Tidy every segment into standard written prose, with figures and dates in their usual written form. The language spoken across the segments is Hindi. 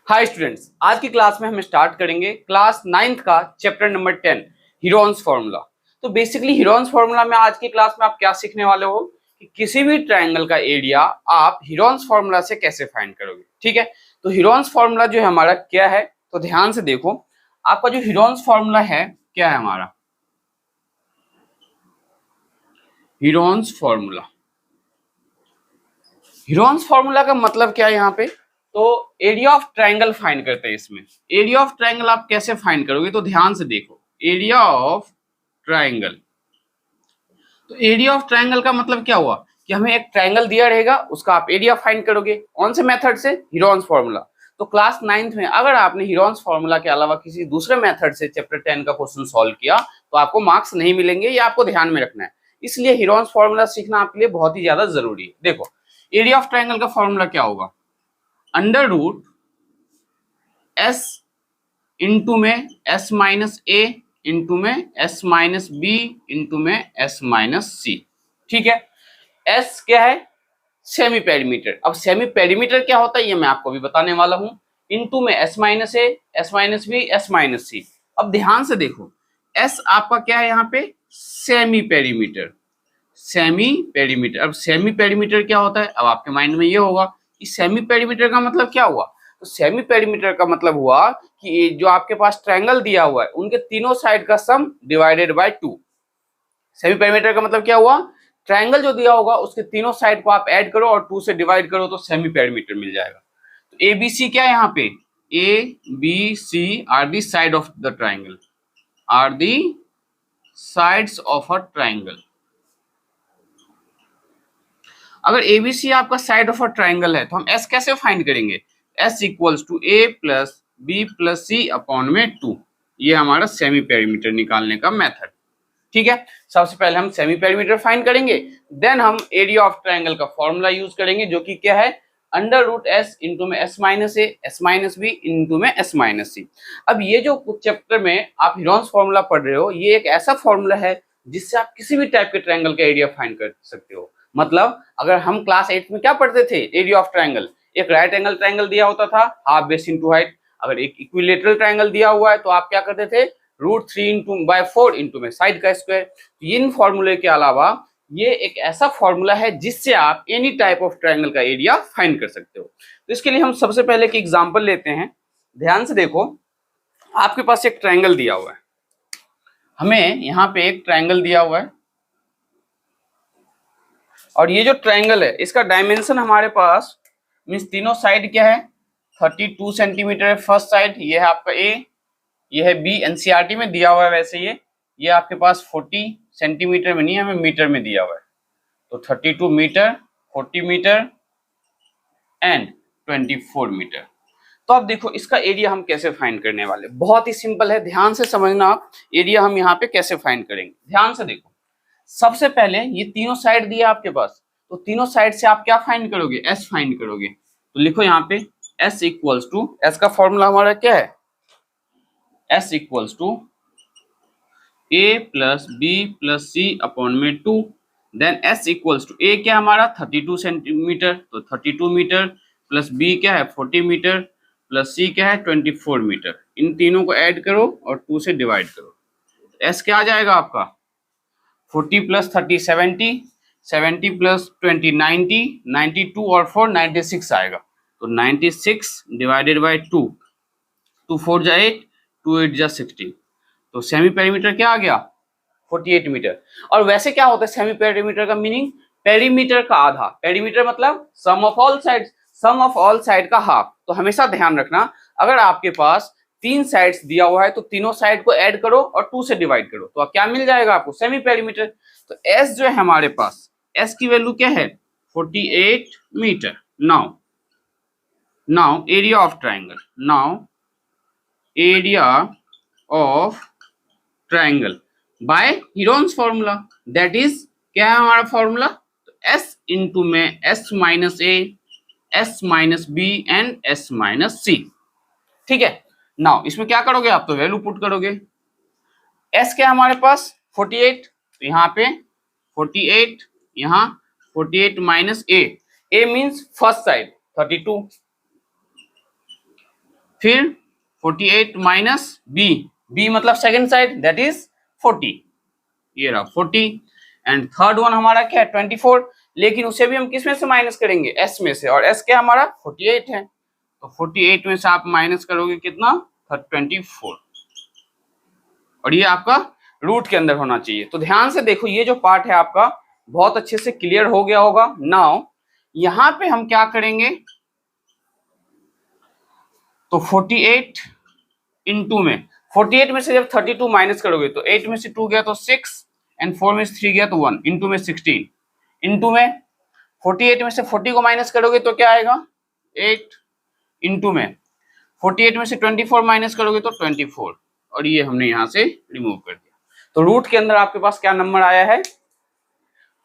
हाय स्टूडेंट्स, आज की क्लास में हम स्टार्ट करेंगे क्लास 9th का चैप्टर नंबर 10 हीरोन्स फार्मूला। तो बेसिकली हीरोन्स फार्मूला में आज की क्लास में आप क्या सीखने वाले हो कि किसी भी ट्रायंगल का एरिया आप हीरोन्स फार्मूला से कैसे फाइंड करोगे। ठीक है, तो हीरोन्स फार्मूला जो है हमारा क्या है, तो ध्यान से देखो। आपका जो हीरोन्स फार्मूला है क्या है, हमारा हीरोन्स फार्मूला। हीरोन्स फार्मूला का मतलब क्या है यहाँ पे, तो एरिया ऑफ ट्रायंगल फाइंड करते हैं। इसमें एरिया ऑफ ट्रायंगल आप कैसे फाइंड करोगे, तो ध्यान से देखो। एरिया ऑफ ट्रायंगल, तो एरिया ऑफ ट्रायंगल का मतलब क्या हुआ कि हमें एक ट्रायंगल दिया रहेगा, उसका आप एरिया फाइंड करोगे। कौन से मेथड से? Heron's formula. तो क्लास 9th में अगर आपने हीरोन्स फार्मूला के अलावा किसी दूसरे मेथड से चैप्टर 10 का क्वेश्चन सॉल्व किया तो आपको मार्क्स नहीं मिलेंगे, ये आपको ध्यान में रखना है। इसलिए हीरोन्स फार्मूला सीखना आपके लिए बहुत ही ज्यादा जरूरी है। देखो, एरिया ऑफ ट्रायंगल का फॉर्मूला क्या होगा, अंडर रूट एस इंटू में एस माइनस ए इंटू में एस माइनस बी इंटू में एस माइनस सी। ठीक है, एस क्या है? Semi perimeter. अब सेमी पेरीमीटर क्या होता है ये मैं आपको भी बताने वाला हूं। इंटू में S minus A, S minus B, S minus C. अब ध्यान से देखो, एस आपका क्या है यहाँ पे? Semi perimeter. सेमी पेरीमीटर, अब सेमी पेरीमीटर क्या होता है, अब आपके माइंड में ये होगा कि सेमी पेरीमीटर का मतलब क्या हुआ। तो सेमी पेरीमीटर का मतलब हुआ कि जो आपके पास ट्रायंगल दिया हुआ है उनके तीनों साइड का सम डिवाइडेड बाय 2। सेमी पेरीमीटर का मतलब क्या हुआ, ट्रायंगल जो दिया होगा उसके तीनों साइड को आप ऐड करो और 2 से डिवाइड करो तो सेमी पेरीमीटर मिल जाएगा। तो ए बी सी क्या है यहाँ पे, A B C are the side of the triangle, are the sides of a triangle. अगर एबीसी आपका साइड ऑफ अ ट्रायंगल है तो हम एस कैसे फाइंड करेंगे, S equals to A plus B plus C upon में 2। ये हमारा सेमी पेरीमीटर निकालने का मेथड। ठीक है, सबसे पहले हम सेमी पेरीमीटर फाइंड करेंगे, देन हम एरिया ऑफ ट्रायंगल का फॉर्मूला यूज करेंगे जो कि क्या है, अंडर रूट एस इंटू में S minus A, S minus B into में एस माइनस सी। अब ये जो चैप्टर में आप हीरोन्स फॉर्मूला पढ़ रहे हो, ये एक ऐसा फॉर्मूला है जिससे आप किसी भी टाइप के ट्रायंगल का एरिया फाइंड कर सकते हो। मतलब अगर हम क्लास 8 में क्या पढ़ते थे, एरिया ऑफ ट्रायंगल, एक राइट एंगल ट्रायंगल दिया होता था, हाफ बेस इंटू हाइट। अगर एक इक्विलेटरल ट्रायंगल दिया हुआ है तो आप क्या करते थे, रूट 3 इंटू बाय 4 इंटू में साइड का स्क्वायर। इन फॉर्मूले के अलावा ये एक ऐसा फॉर्मूला है जिससे आप एनी टाइप ऑफ ट्रायंगल का एरिया फाइंड कर सकते हो। तो इसके लिए हम सबसे पहले एक एग्जांपल लेते हैं। ध्यान से देखो, आपके पास एक ट्रायंगल दिया हुआ है, हमें यहाँ पे एक ट्रायंगल दिया हुआ है और ये जो ट्रायंगल है इसका डायमेंशन हमारे पास मीन्स तीनों साइड क्या है, 32 सेंटीमीटर है फर्स्ट साइड, ये है आपका ए, ये है बी, एनसीईआरटी में दिया हुआ है वैसे ये आपके पास 40 सेंटीमीटर में नहीं है, हमें मीटर में दिया हुआ है। तो 32 मीटर, 40 मीटर एंड 24 मीटर। तो अब देखो इसका एरिया हम कैसे फाइंड करने वाले, बहुत ही सिंपल है, ध्यान से समझना आप एरिया हम यहाँ पे कैसे फाइंड करेंगे। ध्यान से देखो, सबसे पहले ये तीनों साइड दिया आपके पास, तो तीनों साइड से आप क्या फाइंड करोगे, एस फाइंड करोगे। तो लिखो यहाँ पे एस इक्वल्स टू, एस का फॉर्मूला हमारा क्या है, S equals to A plus B plus C upon में 2। Then S equals to A क्या हमारा 32 सेंटीमीटर, तो 32 मीटर प्लस बी क्या है 40 मीटर प्लस सी क्या है 24 मीटर। इन तीनों को ऐड करो और 2 से डिवाइड करो। एस क्या आ जाएगा आपका, 40 प्लस 30 70, 70 प्लस 20 90, 92 और 4 96 आएगा। तो 96 डिवाइडेड बाई 2, 2 4 जा 8, 2 8 जा 16। तो सेमी पेरीमीटर क्या आ गया, 48 मीटर। और वैसे क्या होता है सेमी पेरीमीटर का मीनिंग, पेरीमीटर का आधा, पेरीमीटर मतलब sum of all side, sum of all side का हाफ। तो हमेशा ध्यान रखना, अगर आपके पास 3 साइड्स दिया हुआ है तो तीनों साइड को ऐड करो और 2 से डिवाइड करो, तो क्या मिल जाएगा आपको, सेमी पेरीमीटर। तो एस जो है हमारे पास, एस की वैल्यू क्या है 48 metre. Now area of triangle, now area of triangle by Heron's formula, that is क्या है हमारा फॉर्मूला, एस इंटू में S minus A, S minus B and S minus C. ठीक है, नाउ इसमें क्या करोगे आप, तो वैल्यू पुट करोगे। एस क्या हमारे पास 48, तो यहाँ पे 48, यहाँ 48 माइनस ए, ए मीन्स फर्स्ट साइड 32, फिर 48 माइनस बी, बी मतलब सेकंड साइड, दैट इज 40, ये रहा 40। एंड थर्ड वन हमारा क्या है 24, लेकिन उसे भी हम किस में से माइनस करेंगे, एस में से, और एस क्या हमारा 48 है, तो 48 में से आप माइनस करोगे कितना 24, और ये आपका रूट के अंदर होना चाहिए। तो ध्यान से देखो, ये जो पार्ट है आपका बहुत अच्छे से क्लियर हो गया होगा। नाउ यहां पे हम क्या करेंगे, तो 48 इंटू में 48 में से जब 32 माइनस करोगे तो 8 में से 2 गया तो 6 एंड 4 में से 3 गया तो 1, इंटू में 16, इंटू में 48 में से 40 को माइनस करोगे तो क्या आएगा 8, इंटू में 48 में से 24 माइनस करोगे तो 24, और ये हमने यहां से रिमूव कर दिया। तो रूट के अंदर आपके पास क्या नंबर आया है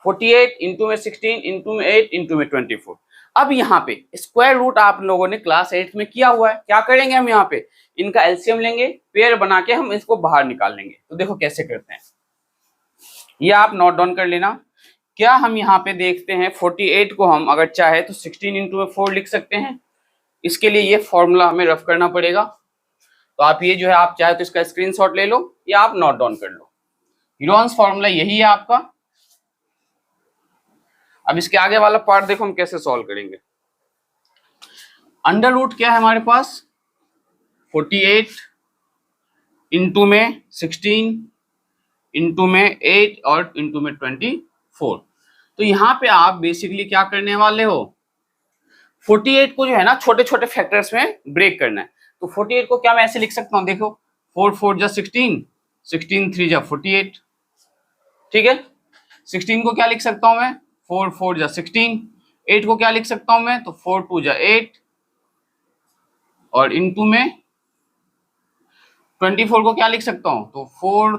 48, इंटू में 16, इंटू में 8, इंटू में 24। अब यहाँ पे स्क्वायर रूट आप लोगों ने क्लास 8 में किया हुआ है, क्या करेंगे हम यहाँ पे इनका एलसीएम लेंगे, पेयर बना के हम इसको बाहर निकाल लेंगे। तो देखो कैसे करते हैं, ये आप नोट डाउन कर लेना। क्या हम यहाँ पे देखते हैं 48 को हम अगर चाहे तो 16 इंटू में 4 लिख सकते हैं। इसके लिए ये फॉर्मूला हमें रफ करना पड़ेगा, तो आप ये जो है आप चाहे तो इसका स्क्रीनशॉट ले लो या आप नोट डाउन कर लो। हीरोन्स फॉर्मूला यही है आपका। अब इसके आगे वाला पार्ट देखो हम कैसे सॉल्व करेंगे। अंडर रूट क्या है हमारे पास 48 इंटू में 16 इंटू में 8 और इंटू में 24। तो यहाँ पे आप बेसिकली क्या करने वाले हो 48 को जो है ना छोटे छोटे फैक्टर्स में ब्रेक करना है। तो 48 को क्या मैं ऐसे लिख सकता हूँ, देखो 4 4 जा 16, 16 3 जा 48, ठीक है। 16 को क्या लिख सकता हूं मैं 4 4 जा 16, 8 को क्या लिख सकता हूं मैं तो 4 2 जा 8, और इनटू में 24 को क्या लिख सकता हूं तो 4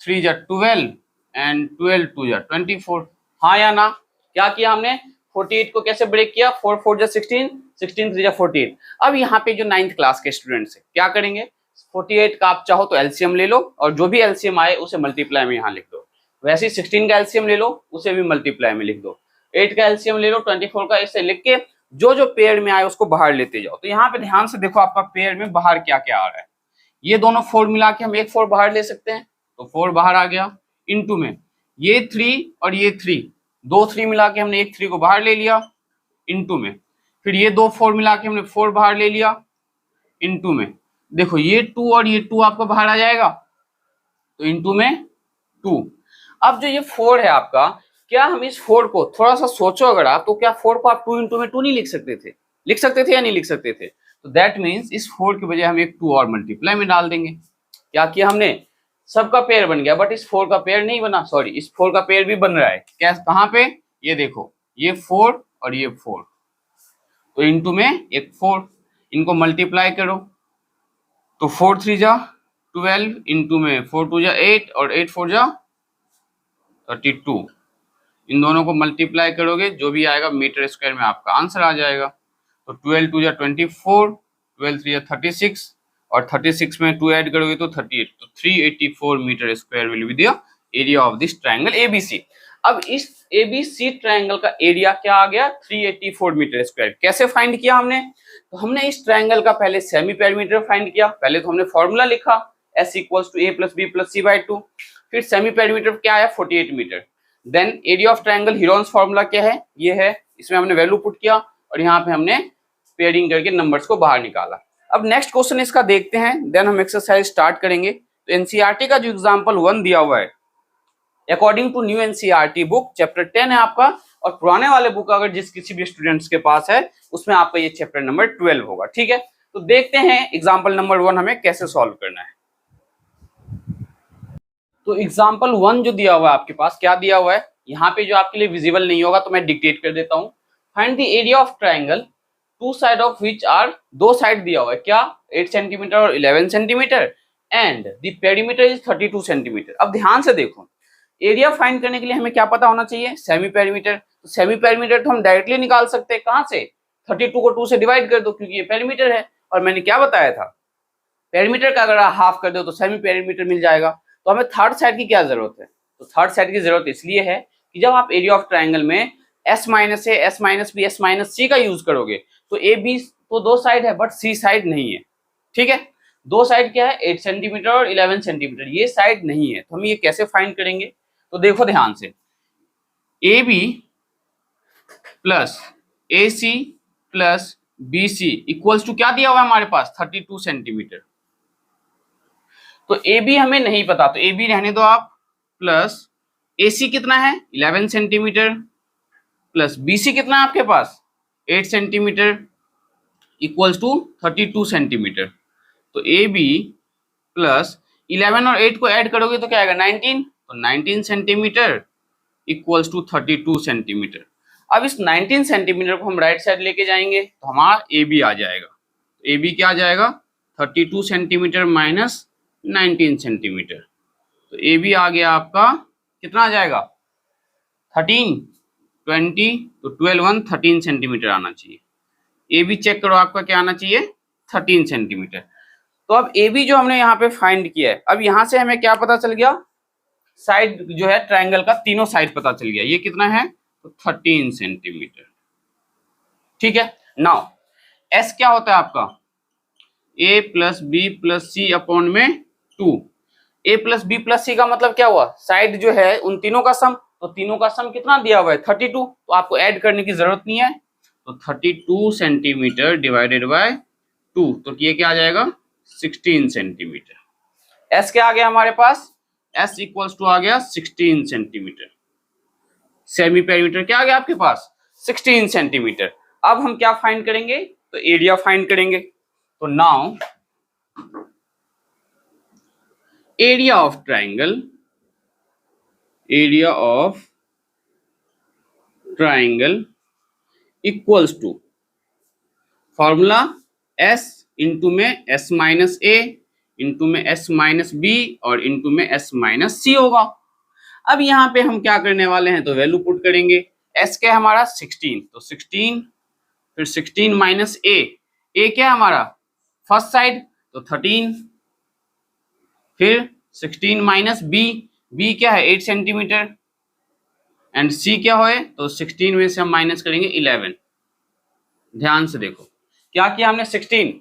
3 जा 12 एंड 12 2 जा 24। हाँ या ना, क्या किया हमने 48 को कैसे ब्रेक किया 4 4 जा 16, 16 3 जा 48। अब यहाँ पे जो 9th क्लास के स्टूडेंट्स है क्या करेंगे 48 का आप चाहो तो एलसीएम ले लो, और जो भी एलसीएम आए उसे मल्टीप्लाई में यहाँ लिख दो। वैसे ही 16 का एलसीएम ले लो, उसे भी मल्टीप्लाई में लिख दो। 8 का एलसीएम ले लो, 24 का, ऐसे लिख के जो जो पेयर में आए उसको बाहर लेते जाओ। तो यहाँ पे ध्यान से देखो आपका पेयर में बाहर क्या क्या आ रहा है। ये दोनों 4 मिला के हम एक 4 बाहर ले सकते हैं, तो 4 बाहर आ गया। इनटू में ये 3 और ये 3, दो 3 मिला के हमने एक 3 को बाहर ले लिया। इनटू में फिर ये दो 4 मिला के हमने 4 बाहर ले लिया। इनटू में देखो ये 2 और ये 2 आपका बाहर आ जाएगा, तो इनटू में 2। अब जो ये 4 है आपका, क्या हम इस 4 को थोड़ा सा सोचो अगर आप, तो क्या 4 को आप 2 इंटू में 2 नहीं लिख सकते थे, लिख सकते थे या नहीं लिख सकते थे। तो दैट मीन्स इस 4 के बजाय हम एक 2 और मल्टीप्लाई में डाल देंगे। क्या किया हमने, सबका पेयर बन गया, बट इस 4 का पेयर नहीं बना, सॉरी इस 4 का पेयर भी बन रहा है। क्या कहाँ पे, ये देखो ये 4 और ये 4, तो इंटू में एक 4, इनको मल्टीप्लाई करो तो 4 3 जा 12, इंटू में 4 2 जा 8 और 8 4 जा 32। इन दोनों को मल्टीप्लाई करोगे जो भी आएगा मीटर स्क्वायर में आपका आंसर आ जाएगा। तो 12 2 जा 24, 12 3 जा 36, और 36 में 2 ऐड करोगे तो 38, तो 384 meter square will be the area of this triangle ABC. अब इस एबीसी ट्रायंगल का एरिया क्या आ गया 384 मीटर स्क्वायर। कैसे फाइंड किया हमने, तो हमने इस ट्रायंगल का पहले सेमी पेरीमीटर फाइंड किया। पहले तो हमने फॉर्मूला लिखा s equals to a plus B plus C by 2, फिर सेमी पेरीमीटर क्या आया 48 meter. Then area of triangle Heron's formula क्या है, ये है, इसमें हमने वैल्यू पुट किया और यहाँ पे हमने पेयरिंग करके नंबर्स को बाहर निकाला। अब नेक्स्ट क्वेश्चन इसका देखते हैं, देन हम एक्सरसाइज स्टार्ट करेंगे। तो एनसीईआरटी का जो एग्जांपल 1 दिया हुआ है, according to new NCERT book chapter 10 है आपका, और पुराने वाले बुक अगर जिस किसी भी स्टूडेंट्स के पास है उसमें आपका ये चैप्टर नंबर 12 होगा, ठीक है। तो देखते हैं एग्जांपल नंबर 1 हमें कैसे सॉल्व करना है। तो एग्जांपल 1 जो दिया हुआ है आपके पास, क्या दिया हुआ है, यहाँ पे जो आपके लिए विजिबल नहीं होगा तो मैं डिक्टेट कर देता हूँ। Find the area of triangle two side of which are, दो साइड दिया हुआ है क्या 8 सेंटीमीटर और 11 centimetre, and the perimeter is 32 centimetre. अब ध्यान से देखो, एरिया फाइंड करने के लिए हमें क्या पता होना चाहिए सेमी पेरीमीटर। तो सेमी पेरीमीटर तो हम डायरेक्टली निकाल सकते हैं, कहाँ से 32 को 2 से डिवाइड कर दो क्योंकि ये पेरीमीटर है, और मैंने क्या बताया था पेरीमीटर का अगर हाफ कर दो तो सेमी पेरीमीटर मिल जाएगा। तो हमें थर्ड साइड की क्या जरूरत है, तो थर्ड साइड की जरूरत इसलिए है कि जब आप एरिया ऑफ ट्राइंगल में s minus A, s minus B, s minus C का यूज करोगे तो ए बी तो दो साइड है बट सी साइड नहीं है, ठीक है, दो साइड क्या है 8 सेंटीमीटर और 11 सेंटीमीटर, ये साइड नहीं है, तो हम ये कैसे फाइंड करेंगे? तो देखो ध्यान से, A B plus A C plus B C equals to क्या दिया हुआ है हमारे पास 32 सेंटीमीटर। तो ए बी हमें नहीं पता, तो ए बी रहने दो आप, प्लस ए सी कितना है 11 सेंटीमीटर प्लस बी सी कितना है आपके पास 8 सेंटीमीटर इक्वल्स टू 32 सेंटीमीटर। तो ए बी प्लस 11 और 8 को ऐड करोगे तो क्या आएगा 19, तो 19 सेंटीमीटर इक्वल्स टू 32 सेंटीमीटर। अब इस 19 सेंटीमीटर को हम राइट साइड लेके जाएंगे तो हमारा ए बी आ जाएगा। ए बी क्या आ जाएगा 32 सेंटीमीटर माइनस 19 सेंटीमीटर, तो ए बी आ गया आपका कितना आ जाएगा 13 20, तो 12 1 13 सेंटीमीटर आना चाहिए। ए बी चेक करो आपका क्या आना चाहिए 13 सेंटीमीटर। तो अब ए बी जो हमने यहाँ पे फाइंड किया है, अब यहाँ से हमें क्या पता चल गया, साइड जो है ट्रायंगल का तीनों साइड पता चल गया, ये कितना है तो 13 सेंटीमीटर। ठीक है, नाउ एस क्या होता है आपका ए plus B plus C upon में 2। ए प्लस बी प्लस सी का मतलब क्या हुआ, साइड जो है उन तीनों का सम, तो तीनों का सम कितना दिया हुआ है 32, तो आपको ऐड करने की जरूरत नहीं है, तो 32 सेंटीमीटर डिवाइडेड बाय 2, तो ये क्या आ जाएगा 16 सेंटीमीटर। एस क्या आ गया हमारे पास, एस इक्वल्स टू आ गया 16 सेंटीमीटर। सेमी पेरीमीटर क्या आ गया आपके पास 16 सेंटीमीटर। अब हम क्या फाइंड करेंगे, तो एरिया फाइंड करेंगे। तो now area of triangle, area of triangle equals to formula S into में एस माइनस ए इंटू में एस माइनस बी और इंटू में एस माइनस सी होगा। अब यहाँ पे हम क्या करने वाले हैं, तो वैल्यू पुट करेंगे। एस क्या है हमारा 16, तो 16 फिर 16 माइनस ए क्या है हमारा फर्स्ट साइड तो 13, फिर 16 माइनस बी क्या है 8 सेंटीमीटर एंड सी क्या है तो 16 में से हम माइनस करेंगे 11। ध्यान से देखो क्या किया हमने 16,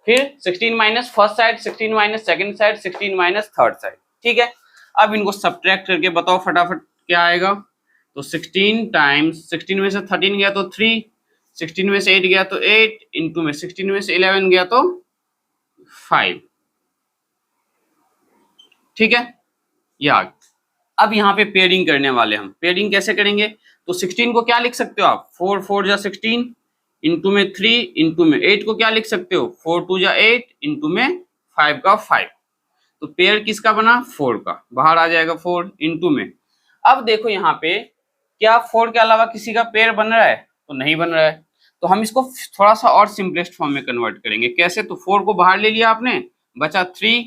फिर 16 minus first side, 16 minus second side, 16 minus third side. ठीक है, अब इनको सब्ट्रैक्ट करके बताओ फटाफट क्या आएगा। तो 16 टाइम्स 16 में से 13 गया तो 3, 16 में से 8 गया तो 8 इंटू में 16 में से 11 गया तो 5। ठीक है, याद। अब यहाँ पे पेयरिंग करने वाले हम, पेयरिंग कैसे करेंगे, तो 16 को क्या लिख सकते हो आप 4 4 जा 16 इंटू में 3 इंटू में 8 को क्या लिख सकते हो 4 2 जा 8 इंटू में 5 का 5। तो पेयर किसका बना 4 का, बाहर आ जाएगा 4 इंटू में। अब देखो यहाँ पे क्या 4 के अलावा किसी का पेयर बन रहा है, तो नहीं बन रहा है, तो हम इसको थोड़ा सा और सिंपलेस्ट फॉर्म में कन्वर्ट करेंगे। कैसे, तो 4 को बाहर ले लिया आपने, बचा 3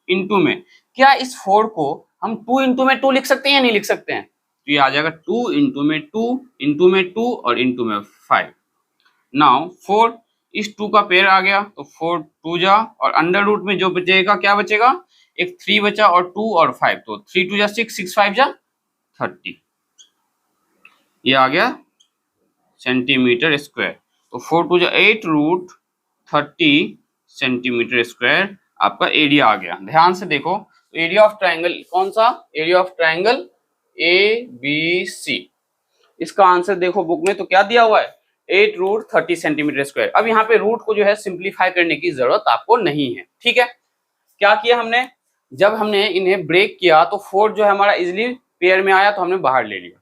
इंटू में, क्या इस 4 को हम 2 इंटू में 2 लिख सकते हैं या नहीं लिख सकते हैं, तो ये आ जाएगा 2 इंटू में 2 इंटू में 2 और इंटू में 5। नाउ 4 इस 2 का पेयर आ गया, तो 4 2 जा और अंडर रूट में जो बचेगा क्या बचेगा, एक 3 बचा और 2 और 5, तो 3 2 जा 6 6 5 जा 30, ये आ गया सेंटीमीटर स्क्वायर। तो 4 2 जा 8 रूट 30 सेंटीमीटर स्क्वायर आपका एरिया आ गया। ध्यान से देखो, तो एरिया ऑफ ट्राइंगल कौन सा, area of triangle A B C, इसका आंसर देखो बुक में तो क्या दिया हुआ है 8 रूट 30 सेंटीमीटर स्क्वायर। अब यहाँ पे रूट को जो है सिंप्लीफाई करने की जरूरत आपको नहीं है। ठीक है, क्या किया हमने, जब हमने इन्हें ब्रेक किया तो 4 जो है हमारा इजिली पेयर में आया तो हमने बाहर ले लिया।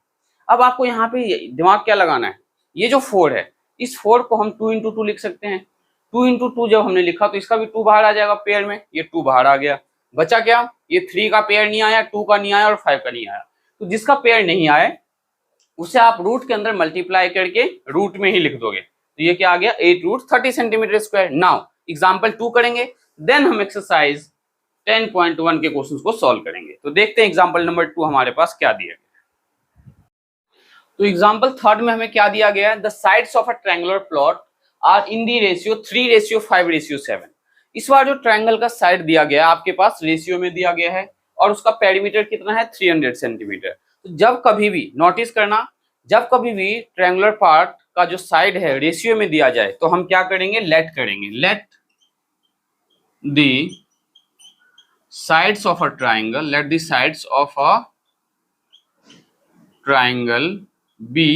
अब आपको यहाँ पे दिमाग क्या लगाना है, ये जो 4 है इस 4 को हम 2 इंटू 2 लिख सकते हैं। 2 इंटू 2 जब हमने लिखा तो इसका भी 2 बाहर आ जाएगा पेयर में, ये 2 बाहर आ गया, बचा क्या, ये 3 का पेयर नहीं आया, 2 का नहीं आया और 5 का नहीं आया। तो जिसका पेयर नहीं आए उसे आप रूट के अंदर मल्टीप्लाई करके रूट में ही लिख दोगे, तो ये क्या आ गया 8 root 30 centimetre square. Now example 2 करेंगे, देन हम एक्सरसाइज 10.1 के क्वेश्चंस को सॉल्व करेंगे। तो देखते हैं एग्जांपल नंबर 2 हमारे पास क्या दिया गया। तो एग्जांपल 3 में हमें क्या दिया गया है, the sides of a triangular plot are in the ratio 3:5:7। इस बार जो ट्रायंगल का साइड दिया गया आपके पास रेशियो में दिया गया है और उसका पेरीमीटर कितना है 300 सेंटीमीटर। तो जब कभी भी नोटिस करना, जब कभी भी ट्रायंगुलर पार्ट का जो साइड है रेशियो में दिया जाए तो हम क्या करेंगे, लेट करेंगे, late the sides of a triangle, let the sides of a triangle be,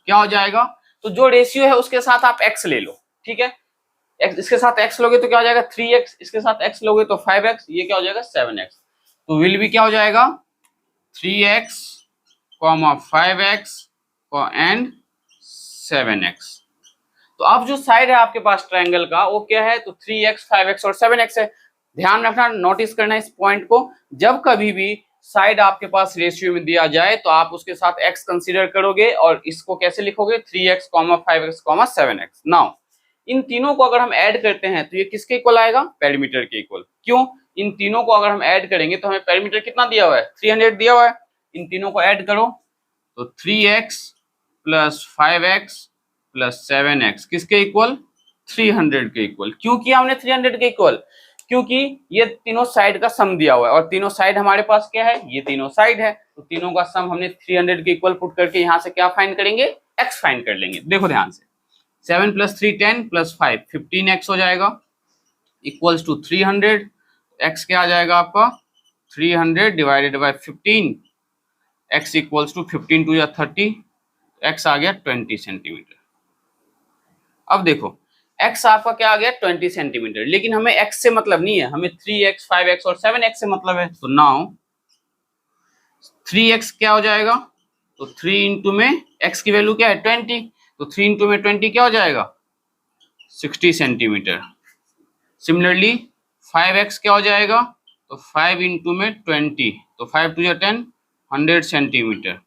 क्या हो जाएगा, तो जो रेशियो है उसके साथ आप x ले लो, ठीक है। x इसके साथ x लोगे तो क्या हो जाएगा 3x, इसके साथ x लोगे तो 5x, ये क्या हो जाएगा 7x। तो विल भी क्या हो जाएगा 3x, 5x एंड 7x। तो अब जो साइड है आपके पास ट्रायंगल का वो क्या है, तो 3x, 5x और 7x है। ध्यान रखना, नोटिस करना इस पॉइंट को, जब कभी भी साइड आपके पास रेशियो में दिया जाए तो आप उसके साथ x कंसीडर करोगे और इसको कैसे लिखोगे 3x, 5x, 7x। Now in तीनों को अगर हम ऐड करते हैं तो ये किसके इक्वल आएगा, पेरीमीटर के इक्वल। क्यों, इन तीनों को अगर हम ऐड करेंगे तो हमें पेरीमीटर कितना दिया हुआ है 300 दिया हुआ है। इन तीनों को ऐड करो तो 3x plus 5x plus 7x किसके इक्वल 300 के इक्वल। क्यों किया हमने 300 के इक्वल, क्योंकि ये तीनों साइड का सम दिया हुआ है और तीनों साइड हमारे पास क्या है, ये तीनों साइड है, तो तीनों का सम हमने 300 के इक्वल पुट करके यहाँ से क्या फाइंड करेंगे, x फाइंड कर लेंगे। देखो ध्यान से, 7 + 3 10 + 5 15x हो जाएगा इक्वल्स टू 300। x क्या आ जाएगा आपका 300 divided by 15, x equals to 15 2 या 30, x आ गया 20 सेंटीमीटर। अब देखो x आपका क्या आ गया 20 सेंटीमीटर, लेकिन हमें x से मतलब नहीं है, हमें 3x, 5x और 7x से मतलब है। तो नाउ 3x क्या हो जाएगा, तो 3 इंटू में x की वैल्यू क्या है 20, तो 3 इंटू में 20 क्या हो जाएगा 60 सेंटीमीटर। सिमिलरली 5x क्या हो जाएगा, तो 5 इंटू में 20, तो 5 2 या 10 100 सेंटीमीटर।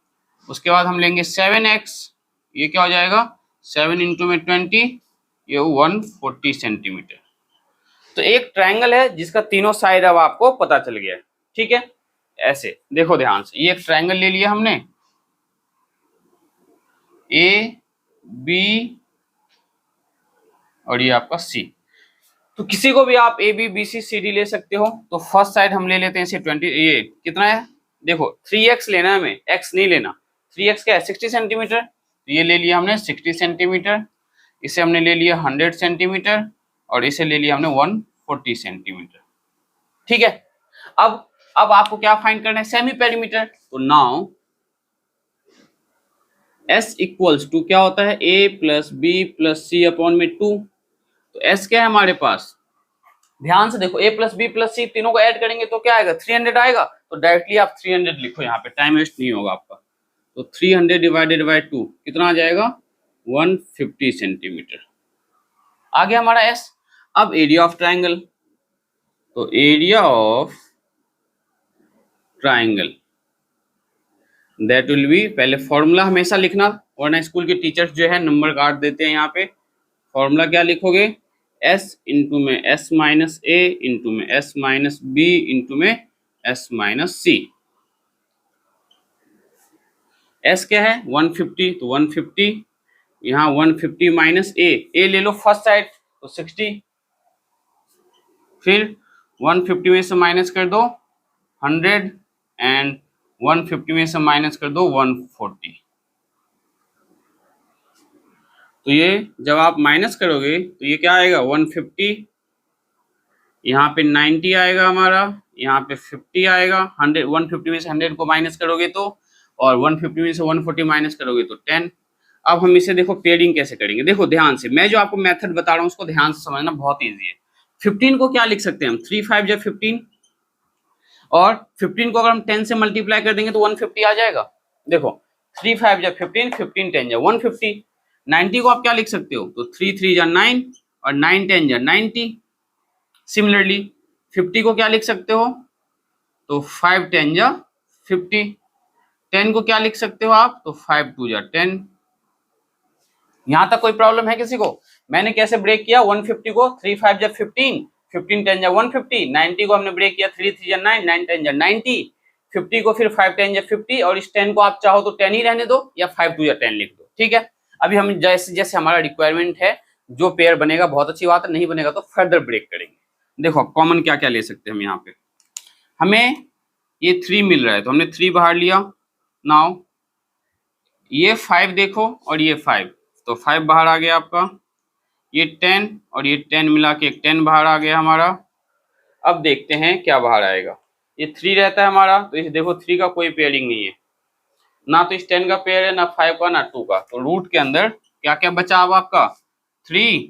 उसके बाद हम लेंगे 7x, ये क्या हो जाएगा 7 इंटू में 20, ये 140 सेंटीमीटर। तो एक ट्रायंगल है जिसका तीनों साइड अब आपको पता चल गया है, ठीक है। ऐसे देखो ध्यान से, ये एक ट्रायंगल ले लिया हमने ए बी और ये आपका सी। तो किसी को भी आप A B B C C D ले सकते हो। तो फर्स्ट साइड हम ले लेते हैं इसे 20, ये कितना है देखो 3x लेना है हमें, x नहीं लेना। 3x क्या है 60 सेंटीमीटर, तो ये ले लिया हमने 60 सेंटीमीटर, इसे हमने ले लिया 100 सेंटीमीटर और इसे ले लिया हमने 140 सेंटीमीटर, ठीक है। अब आपको क्या फाइंड करना है, सेमी पेरीमीटर। तो नाउ s इक्वल्स टू क्या होता है a plus B plus C upon में 2। तो s क्या है हमारे पास, ध्यान से देखो a प्लस बी प्लस सी तीनों को ऐड करेंगे तो क्या आएगा 300 आएगा। तो डायरेक्टली आप 300 लिखो, यहाँ पे टाइम वेस्ट नहीं होगा आपका। तो 300 डिवाइडेड बाय 2 कितना आ जाएगा 150 सेंटीमीटर आ गया हमारा s। अब एरिया ऑफ ट्राइंगल, तो area of triangle that will B, पहले फॉर्मूला हमेशा लिखना वरना स्कूल के टीचर्स जो है नंबर काट देते हैं। यहाँ पे फॉर्मूला क्या लिखोगे, s इंटू में s माइनस a इंटू में s माइनस b इंटू में s माइनस c। s क्या है 150, तो 150 यहाँ 150 माइनस a ले लो फर्स्ट साइड तो 60, फिर 150 में से माइनस कर दो 100 एंड 150 में से माइनस कर दो 140। तो ये जब आप माइनस करोगे तो ये क्या आएगा 150, यहाँ पे 90 आएगा हमारा, यहाँ पे 50 आएगा। 100 150 में से 100 को माइनस करोगे तो, और 150 में से 140 माइनस करोगे तो 10। अब हम इसे देखो पेयरिंग कैसे करेंगे, देखो ध्यान से, मैं जो आपको मेथड बता रहा हूँ उसको ध्यान से समझना, बहुत ईजी है। 15 को क्या लिख सकते हैं हम 3 5 या 15, और 15 को अगर हम 10 से मल्टीप्लाई कर देंगे तो 150 आ जाएगा। देखो 3 5 या 15, 15 10 या 150। 90 को आप क्या लिख सकते हो, तो 3 3 या 9 और 9 10 या 90। सिमिलरली 50 को क्या लिख सकते हो, तो 5 10 या 50। 10 को क्या लिख सकते हो आप, तो 5 2 या 10। यहां तक कोई प्रॉब्लम है किसी को, मैंने कैसे ब्रेक किया 150 को 3 5 या 15, 15 10 या 150, 90 को हमने ब्रेक किया 3 3 या 9, 9 10 या 90, 50 को फिर 5 10 या 50, और इस 10 को आप चाहो तो 10 ही रहने दो या 5 2 या 10 लिख दो, ठीक है। अभी हम जैसे जैसे हमारा रिक्वायरमेंट है, जो पेयर बनेगा बहुत अच्छी बात है, नहीं बनेगा तो फर्दर ब्रेक करेंगे। देखो कॉमन क्या क्या ले सकते हैं हम, यहाँ पे हमें ये 3 मिल रहा है तो हमने 3 बाहर लिया। नाउ ये 5 देखो और ये 5, तो 5 बाहर आ गया आपका, ये 10 और ये 10 मिला के एक 10 बाहर आ गया हमारा। अब देखते हैं क्या बाहर आएगा। ये 3 रहता है हमारा, तो इस देखो 3 का कोई पेयरिंग नहीं है, ना तो इस 10 का पेयर है, ना 5 का, ना 2 का। तो रूट के अंदर क्या क्या बचा अब आपका 3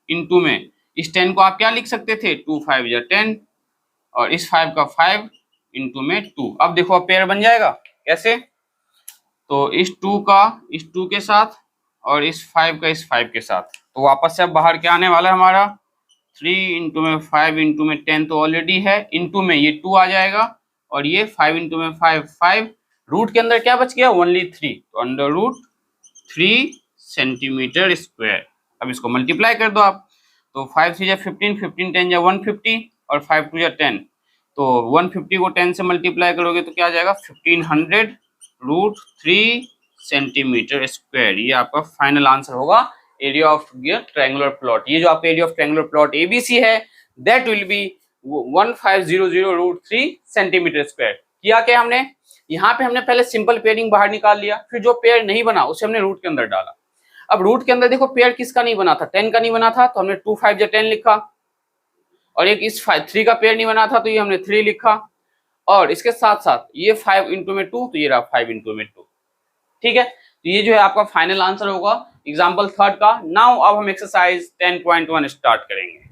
इंटू में इस 10 को आप क्या लिख सकते थे 2 5 या 10, और इस 5 का 5 इंटू में 2। अब देखो अब पेयर बन जाएगा कैसे, तो इस 2 का इस 2 के साथ और इस 5 का इस 5 के साथ, तो वापस से अब बाहर क्या आने वाला है हमारा 3 इंटू में 5 इंटू में 10 तो ऑलरेडी है, इंटू में ये 2 आ जाएगा, और ये 5 इंटू में 5 5, रूट के अंदर क्या बच गया ओनली 3, तो अंडर रूट 3 सेंटीमीटर स्क्वायर। अब इसको मल्टीप्लाई कर दो आप, तो 5 3 15, 15 10 150, और 5 2 10, तो 150 को 10 से मल्टीप्लाई करोगे तो क्या आ जाएगा 1500 रूट 3 सेंटीमीटर स्क्वायर। ये आपका फाइनल आंसर होगा एरिया ऑफ ट्रायंगुलर प्लॉट। ये जो आपका area of triangular plot ABC है that will be 1500 root 3 centimetre square. किया क्या हमने, यहाँ पे हमने पहले सिंपल पेयरिंग बाहर निकाल लिया, फिर जो पेयर नहीं बना उसे हमने रूट के अंदर डाला। अब रूट के अंदर देखो पेयर किसका नहीं बना था 10 का नहीं बना था, तो हमने 2 5 10 लिखा, और एक इस 3 का पेयर नहीं बना था तो ये हमने 3 लिखा, और इसके साथ साथ ये 5 इंटू में 2 तो ये रहा 5 इंटू में 2। ठीक है, तो ये जो है आपका फाइनल आंसर होगा एग्जाम्पल 3 का। नाउ अब हम एक्सरसाइज 10.1 स्टार्ट करेंगे।